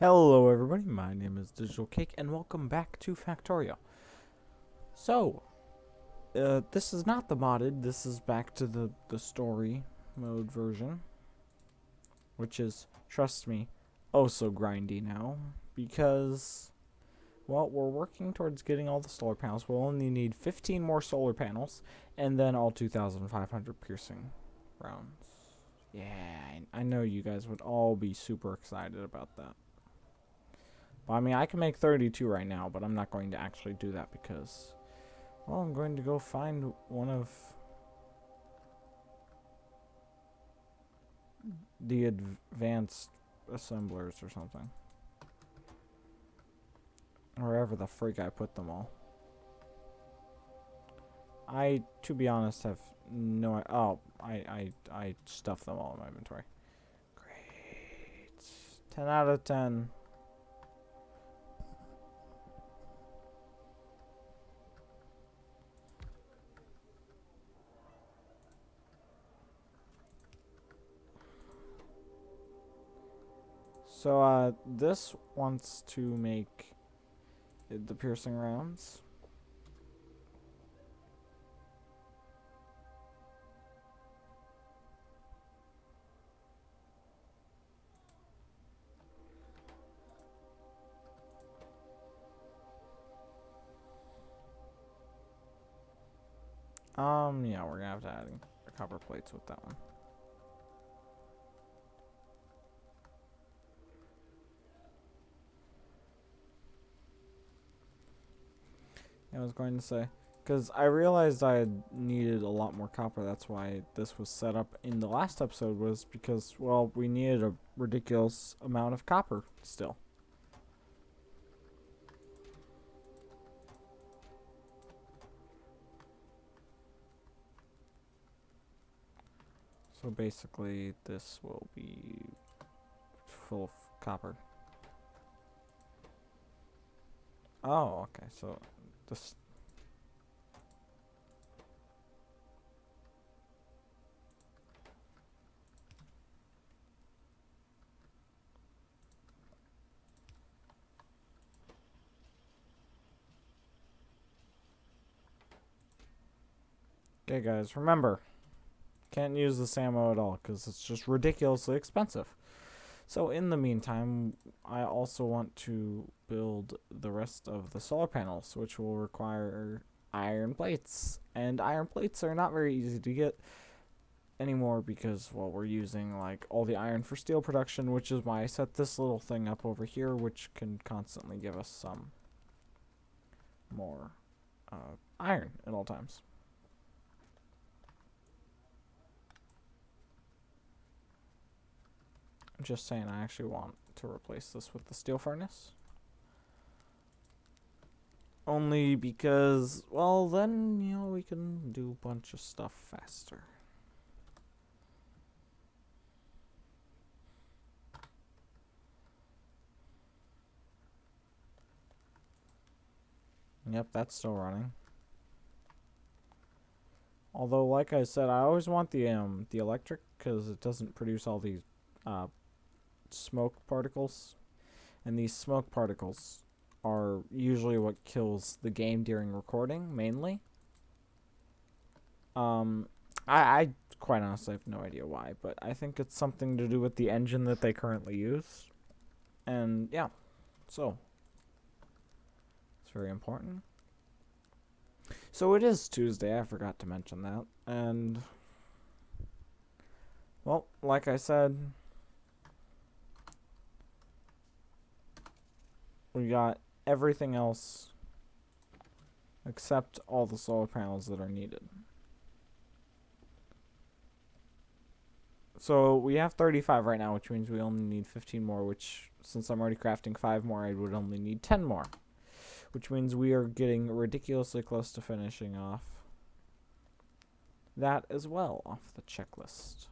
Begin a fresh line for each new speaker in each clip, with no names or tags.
Hello everybody, my name is Digital Cake and welcome back to Factorio. So, this is not the modded, this is back to the story mode version, which is, trust me, oh so grindy now, because, well, we're working towards getting all the solar panels. We'll only need 15 more solar panels, and then all 2,500 piercing rounds. Yeah, I know you guys would all be super excited about that. Well, I mean, I can make 32 right now, but I'm not going to actually do that because, well, I'm going to go find one of the advanced assemblers or something. Wherever the frig I put them all. To be honest, have no... Oh, I stuffed them all in my inventory. Great. 10 out of 10. So, this wants to make the piercing rounds. Yeah, we're gonna have to add copper plates with that one. I was going to say, because I realized I had needed a lot more copper. That's why this was set up in the last episode, was because, well, we needed a ridiculous amount of copper still. So basically, this will be full of copper. Oh, okay. So this. Okay, guys, remember, can't use this ammo at all because it's just ridiculously expensive. So in the meantime, I also want to build the rest of the solar panels, which will require iron plates. And iron plates are not very easy to get anymore because, well, we're using like all the iron for steel production, which is why I set this little thing up over here, which can constantly give us some more iron at all times. I'm just saying I actually want to replace this with the steel furnace. Only because, well, then, we can do a bunch of stuff faster. Yep, that's still running. Although, like I said, I always want the electric because it doesn't produce all these uh, smoke particles, and these smoke particles are usually what kills the game during recording, mainly. Um, I quite honestly have no idea why, but I think it's something to do with the engine that they currently use, and yeah, so it's very important. So it is Tuesday. I forgot to mention that, and well, like I said, we got everything else except all the solar panels that are needed. So we have 35 right now, which means we only need 15 more, which, since I'm already crafting 5 more, I would only need 10 more. Which means we are getting ridiculously close to finishing off that as well off the checklist.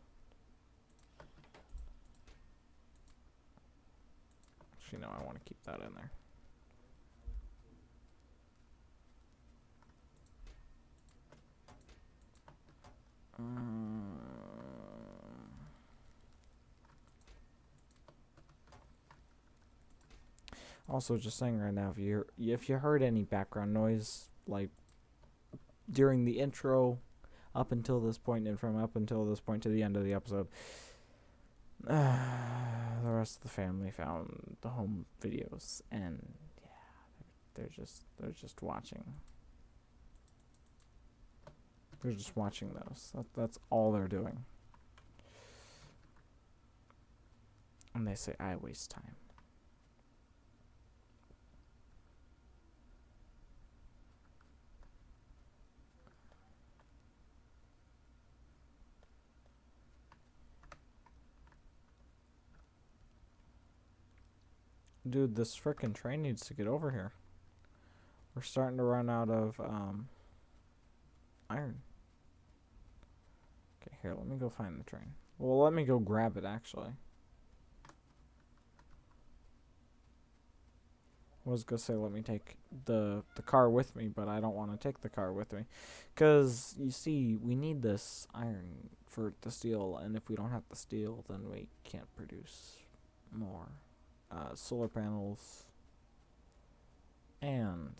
Actually, no, I want to keep that in there. Also, just saying right now, if you heard any background noise, like during the intro, up until this point, and from up until this point to the end of the episode, the rest of the family found the home videos, and yeah, they're just watching. They're just watching those. That's all they're doing. And they say I waste time. Dude, this frickin' train needs to get over here. We're starting to run out of iron. Okay, here, let me go find the train. Well, let me go grab it, actually. I was gonna say let me take the car with me, but I don't want to take the car with me. Because, you see, we need this iron for the steel, and if we don't have the steel, then we can't produce more solar panels and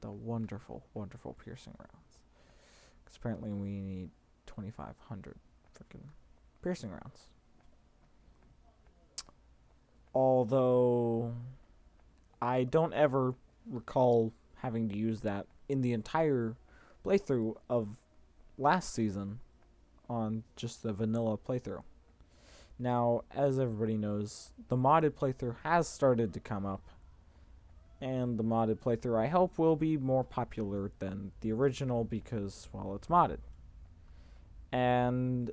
the wonderful, wonderful piercing rounds. Because apparently we need 2,500 freaking piercing rounds. Although I don't ever recall having to use that in the entire playthrough of last season on just the vanilla playthrough. Now, as everybody knows, the modded playthrough has started to come up, and the modded playthrough I hope will be more popular than the original because, well, it's modded. And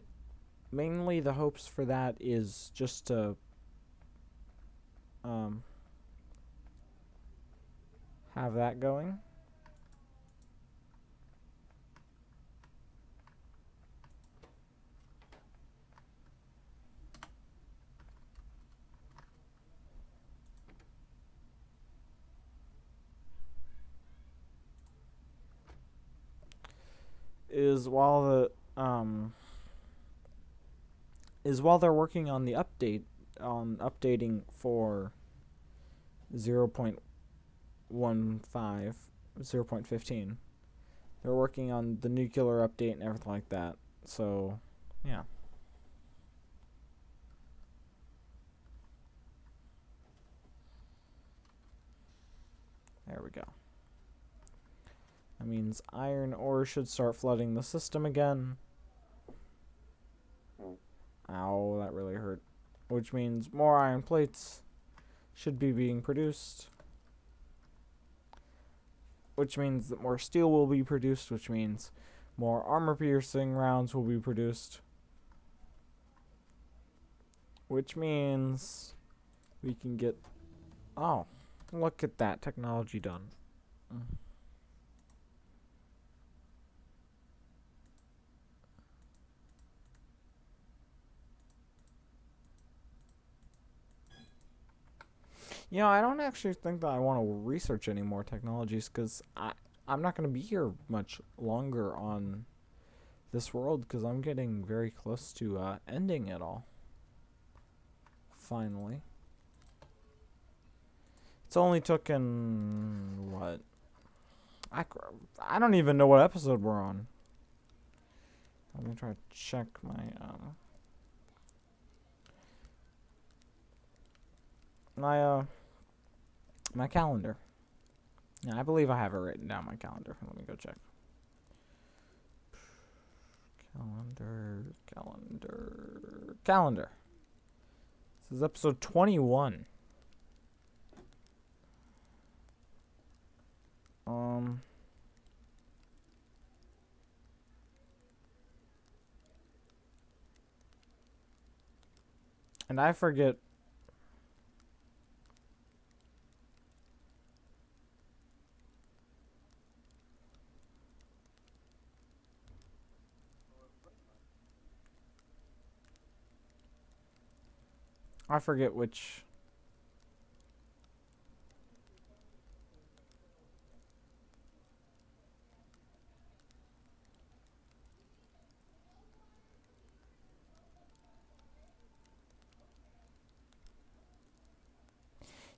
mainly the hopes for that is just to have that going. Is while the is while they're working on the updating for 0.15 0.15. They're working on the nuclear update and everything like that. So, yeah. There we go. That means iron ore should start flooding the system again. Ow, that really hurt. Which means more iron plates should be being produced. Which means that more steel will be produced, which means more armor-piercing rounds will be produced. Which means we can get... Oh, look at that technology done. You know, I don't actually think that I want to research any more technologies because I'm not going to be here much longer on this world because I'm getting very close to ending it all. Finally. It's only taken, what? I don't even know what episode we're on. Let me try to check my calendar. Yeah, I believe I have it written down my calendar. Let me go check. Calendar. This is episode 21. And I forget. I forget which.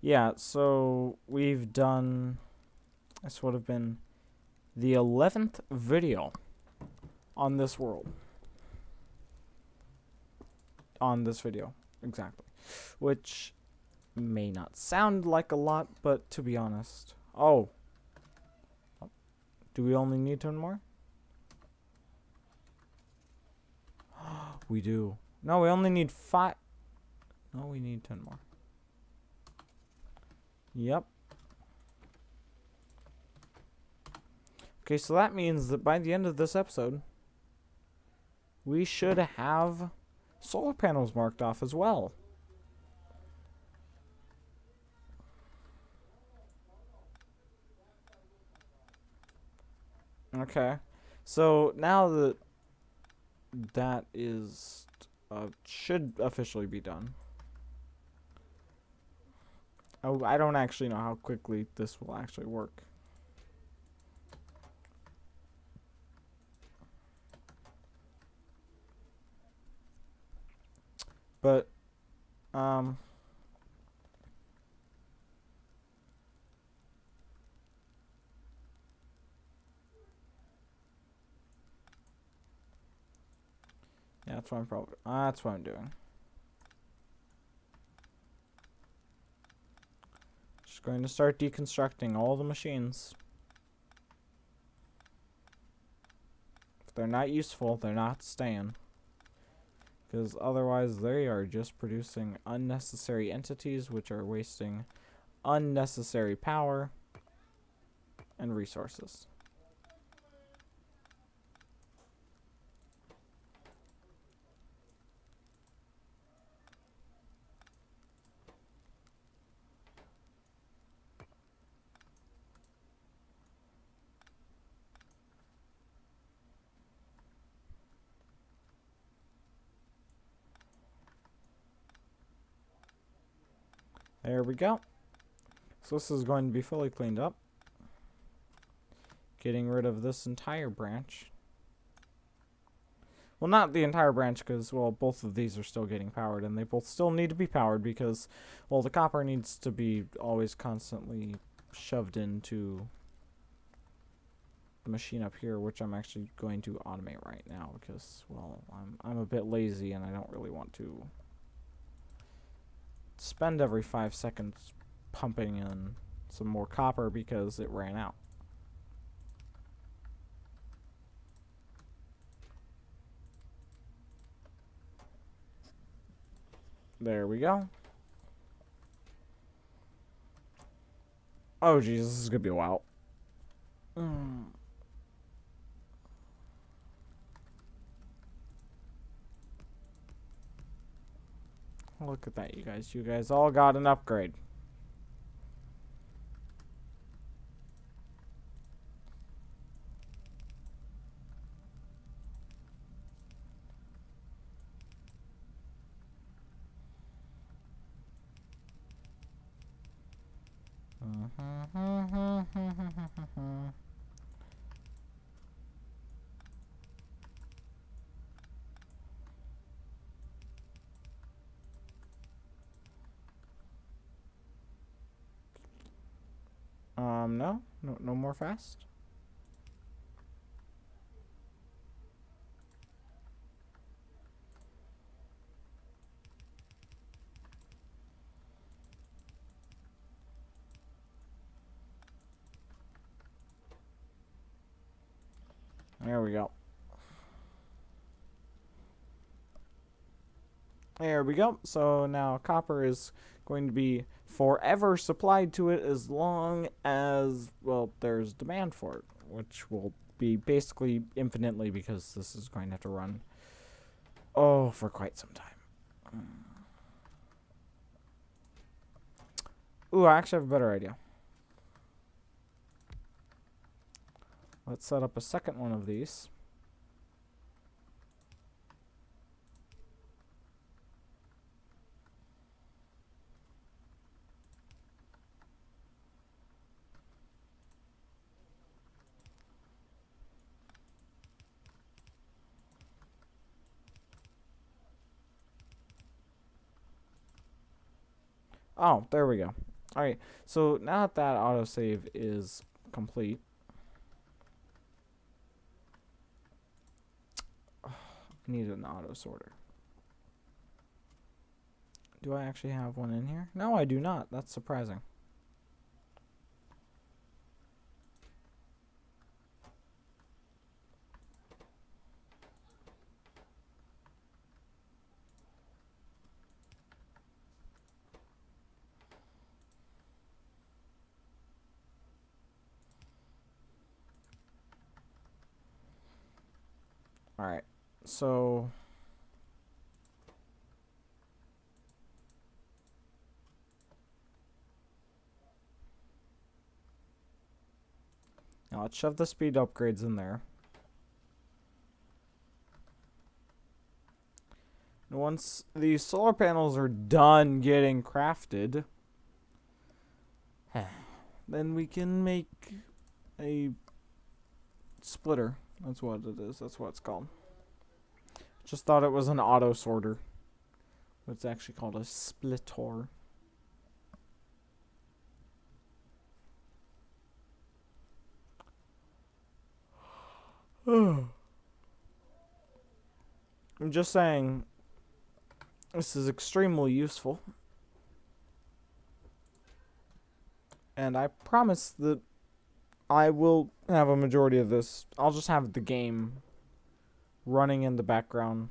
Yeah, so we've done, this would have been the 11th video on this world. On this video, exactly. Which may not sound like a lot, but to be honest. Oh. Do we only need 10 more? We do. No, we only need 5. No, we need 10 more. Yep. Okay, so that means that by the end of this episode, we should have solar panels marked off as well. Okay. So now that that is should officially be done. Oh, I don't actually know how quickly this will actually work. But yeah, that's what I'm doing. Just going to start deconstructing all the machines. If they're not useful, they're not staying. Because otherwise they are just producing unnecessary entities which are wasting unnecessary power and resources. There we go. So this is going to be fully cleaned up. Getting rid of this entire branch. Well, not the entire branch because, well, both of these are still getting powered and they both still need to be powered because, well, the copper needs to be always constantly shoved into the machine up here, which I'm actually going to automate right now because, well, I'm a bit lazy and I don't really want to spend every 5 seconds pumping in some more copper because it ran out. There we go. Oh, Jesus, this is going to be a while. Look at that, you guys. You guys all got an upgrade. No more fast. There we go. There we go. So now copper is going to be forever supplied to it as long as, well, there's demand for it, which will be basically infinitely because this is going to have to run, oh, for quite some time. Ooh, I actually have a better idea. Let's set up a second one of these. Oh, there we go. Alright, so now that autosave is complete, I need an auto sorter. Do I actually have one in here? No, I do not. That's surprising. Alright, so now let's shove the speed upgrades in there. And once these solar panels are done getting crafted, then we can make a splitter. That's what it is. That's what it's called. Just thought it was an auto sorter. But it's actually called a splitter. I'm just saying, this is extremely useful. And I promise that I will have a majority of this. I'll just have the game running in the background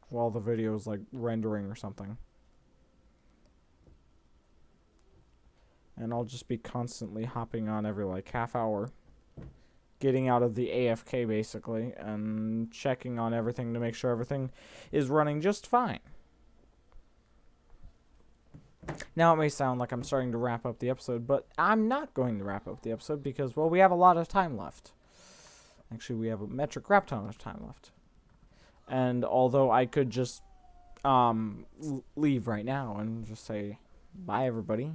while the video is like rendering or something. And I'll just be constantly hopping on every like half hour, getting out of the AFK basically, and checking on everything to make sure everything is running just fine. Now it may sound like I'm starting to wrap up the episode, but I'm not going to wrap up the episode because, well, we have a lot of time left. Actually, we have a metric crap ton of time left. And although I could just leave right now and just say bye, everybody,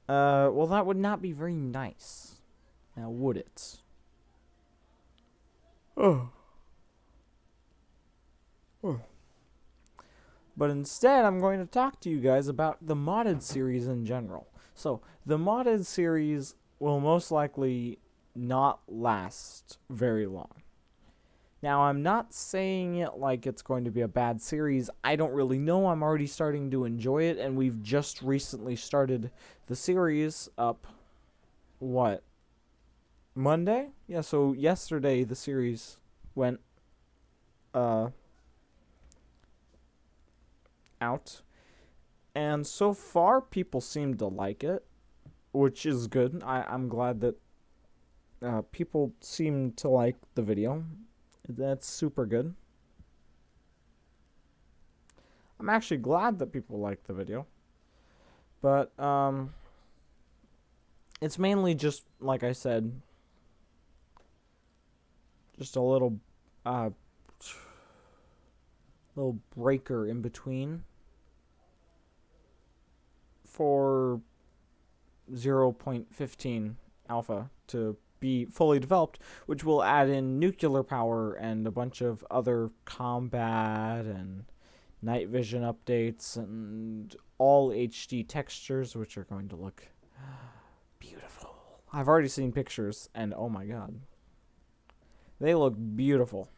well, that would not be very nice. Now, would it? Oh. But instead, I'm going to talk to you guys about the modded series in general. So, the modded series will most likely not last very long. Now, I'm not saying it like it's going to be a bad series. I don't really know. I'm already starting to enjoy it, and we've just recently started the series up, what, Monday? Yeah, so yesterday the series went out, and so far people seem to like it, which is good. I'm glad that people seem to like the video. That's super good. I'm actually glad that people like the video, but it's mainly just, like I said, just a little breaker in between for 0.15 alpha to be fully developed, which will add in nuclear power and a bunch of other combat and night vision updates and all HD textures, which are going to look beautiful. I've already seen pictures, and oh my god, they look beautiful.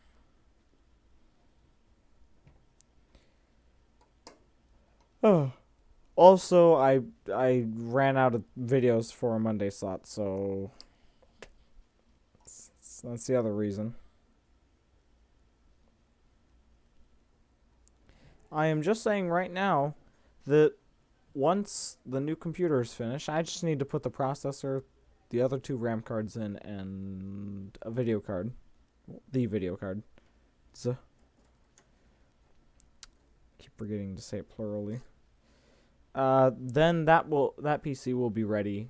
Oh. Also, I ran out of videos for a Monday slot, so that's the other reason. I am just saying right now that once the new computer is finished, I just need to put the processor, the other two RAM cards in, and a video card. The video card. Keep forgetting to say it plurally. Then that PC will be ready.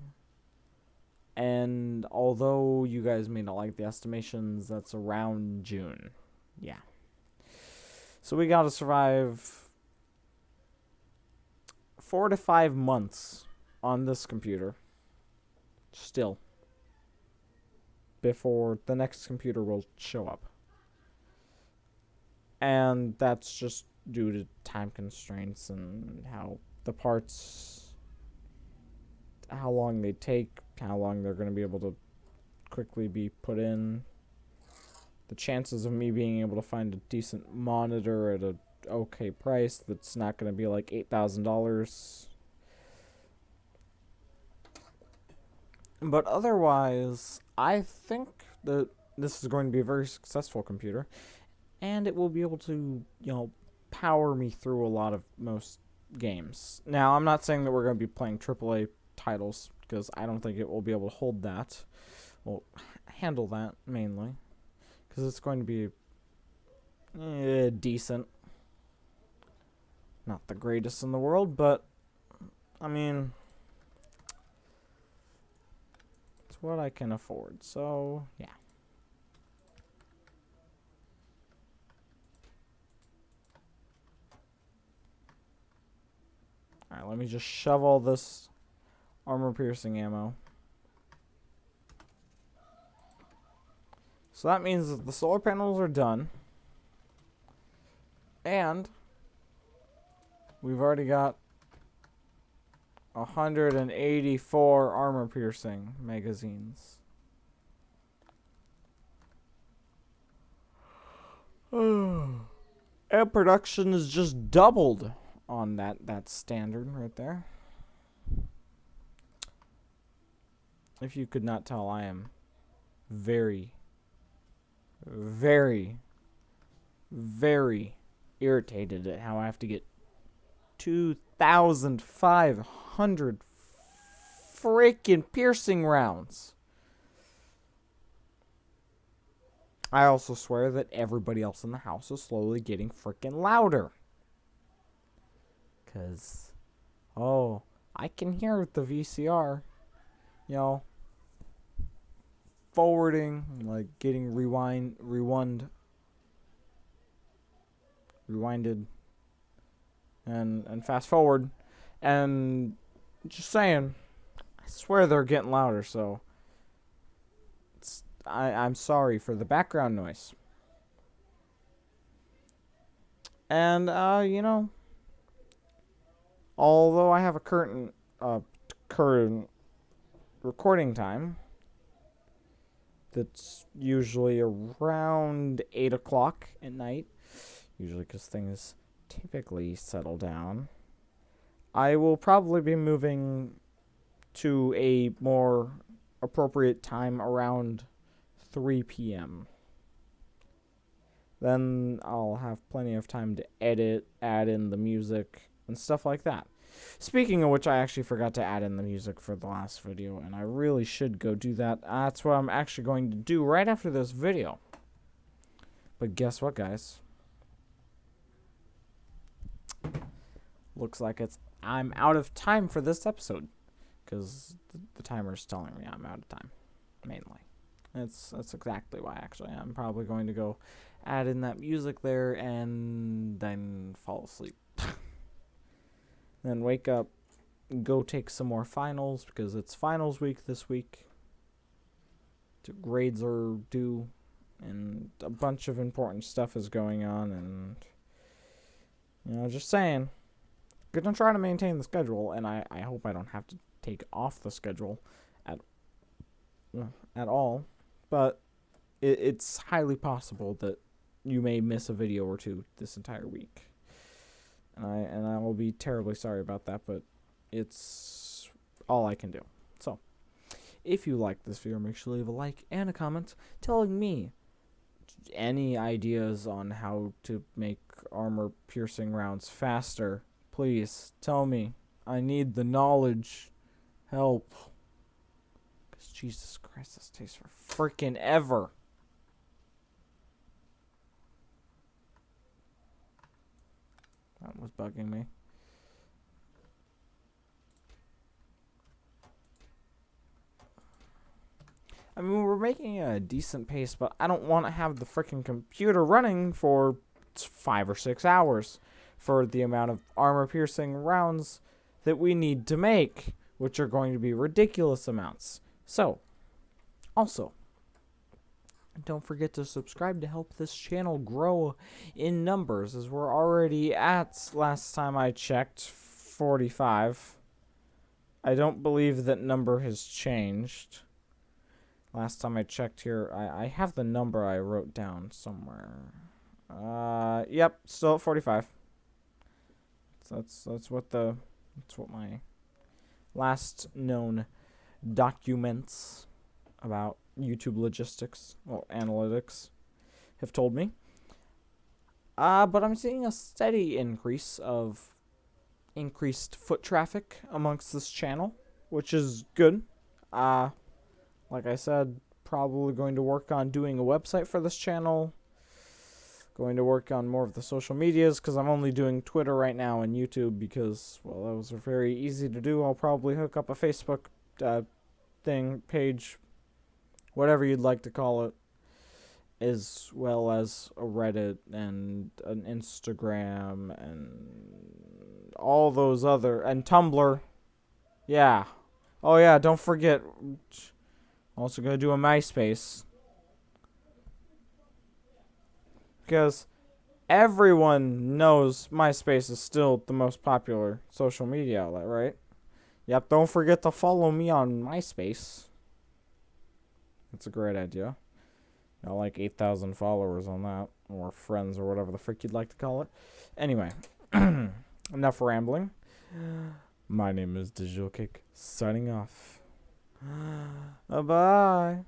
And although you guys may not like the estimations, that's around June. Yeah. So we gotta survive 4 to 5 months on this computer. Still. Before the next computer will show up. And that's just due to time constraints and how the parts how long they take, how long they're going to be able to quickly be put in. The chances of me being able to find a decent monitor at a okay price that's not going to be like $8,000. But otherwise, I think that this is going to be a very successful computer, and it will be able to, power me through a lot of most games. Now, I'm not saying that we're going to be playing AAA titles, because I don't think it will be able to hold that. Well, handle that, mainly. Because it's going to be decent. Not the greatest in the world, but, I mean, it's what I can afford. So, yeah. Alright, let me just shove all this armor-piercing ammo. So that means that the solar panels are done. And we've already got 184 armor-piercing magazines. And production is just doubled on that standard right there. If you could not tell, I am very, very, very irritated at how I have to get 2,500 freaking piercing rounds. I also swear that everybody else in the house is slowly getting freaking louder. Because, I can hear the VCR, forwarding, like getting rewinded, and fast forward, and just saying, I swear they're getting louder, so I'm sorry for the background noise. And, although I have a current recording time that's usually around 8 o'clock at night, usually because things typically settle down, I will probably be moving to a more appropriate time around 3 p.m. Then I'll have plenty of time to edit, add in the music, and stuff like that. Speaking of which, I actually forgot to add in the music for the last video, and I really should go do that. That's what I'm actually going to do right after this video. But guess what, guys? Looks like I'm out of time for this episode, because the timer's telling me I'm out of time, mainly. That's exactly why, actually. I'm probably going to go add in that music there and then fall asleep. Then wake up, go take some more finals, because it's finals week this week. Grades are due, and a bunch of important stuff is going on, and, just saying. Gonna try to maintain the schedule, and I hope I don't have to take off the schedule at all. But it's highly possible that you may miss a video or two this entire week. And I will be terribly sorry about that, but it's all I can do. So, if you like this video, make sure to leave a like and a comment telling me any ideas on how to make armor-piercing rounds faster. Please, tell me. I need the knowledge. Help. Because Jesus Christ, this takes for freaking ever. That was bugging me. I mean, we're making a decent pace, but I don't want to have the freaking computer running for 5 or 6 hours for the amount of armor-piercing rounds that we need to make, which are going to be ridiculous amounts. So, also, don't forget to subscribe to help this channel grow in numbers, as we're already at, last time I checked, 45. I don't believe that number has changed. Last time I checked here, I have the number I wrote down somewhere. Yep, still at 45. So that's what my last known documents about YouTube logistics, well, analytics, have told me. But I'm seeing a steady increased foot traffic amongst this channel, which is good. Like I said, probably going to work on doing a website for this channel. Going to work on more of the social medias because I'm only doing Twitter right now and YouTube because, well, those are very easy to do. I'll probably hook up a Facebook page, whatever you'd like to call it, as well as a Reddit and an Instagram and all those other, and Tumblr. Yeah. Oh yeah, don't forget. Also gonna do a MySpace. Because everyone knows MySpace is still the most popular social media outlet, right? Yep, don't forget to follow me on MySpace. That's a great idea. Got like 8,000 followers on that, or friends, or whatever the frick you'd like to call it. Anyway, enough rambling. My name is Digital Cake, signing off. Bye-bye.